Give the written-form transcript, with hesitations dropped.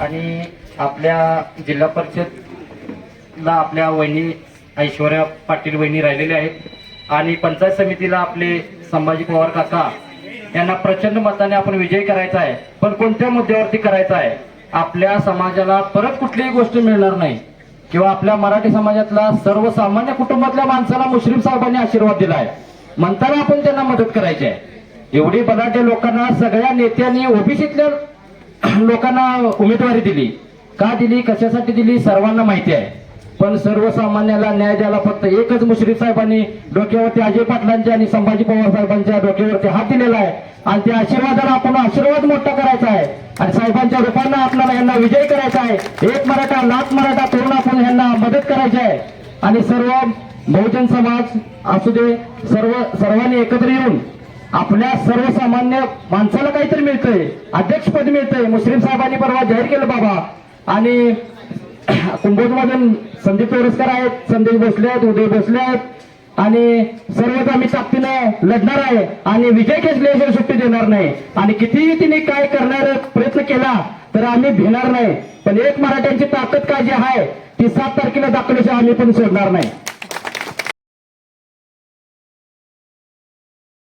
आणि आपल्या जिल्हा परिषदला आपल्या वहिनी ऐश्वर्या पाटील वहिनी राहिलेल्या आहेत आणि पंचायत समितीला आपले संभाजी पवार काका यांना प्रचंड मताने आपण विजय करायचा आहे। पण कोणत्या मुद्द्यावरती करायचा आहे? आपल्या समाजाला परत कुठलीही गोष्ट मिळणार नाही किंवा आपल्या मराठी समाजातला सर्वसामान्य कुटुंबातल्या माणसाला मुश्रीफ साहेबांनी आशीर्वाद दिलाय म्हणताना आपण त्यांना मदत करायची आहे। एवढी बलाढ्य लोकांना सगळ्या नेत्यांनी ओबीसीतल्या लोकांना उमेदवारी दिली, का दिली, कशासाठी दिली सर्वांना माहिती आहे। पण सर्वसामान्याला न्याय द्यायला फक्त एकच मुश्रीफ साहेबांनी डोक्यावरती अजय पाटलांच्या आणि संभाजी पवार साहेबांच्या डोक्यावरती हात दिलेला आहे आणि त्या आशीर्वादाला आपण आशीर्वाद मोठा करायचा आहे आणि साहेबांच्या रूपानं आपल्याला यांना विजय करायचा आहे। एक मराठा लाख मराठा करून आपण यांना मदत करायची आहे आणि सर्व बहुजन समाज असू दे सर्वांनी एकत्र येऊन आपल्या सर्वसामान्य माणसाला काहीतरी मिळतंय, अध्यक्षपद मिळतंय। मुश्रीफ साहेबांनी परवा जाहीर केलं बाबा आणि कुंभोजमधून संदीप पेरस्कर आहेत, संदेश भोसले आहेत, उदय भोसले आहेत आणि सर्वच आम्ही ताकदीनं लढणार आहे आणि विजय खेचल्याशिवाय सुट्टी देणार नाही आणि कितीही तिने काय करणार प्रयत्न केला तर आम्ही भिणार नाही। पण एक मराठ्यांची ताकद काय जी आहे ती 7 तारखेला दाखवल्याशिवाय आम्ही पण सोडणार नाही।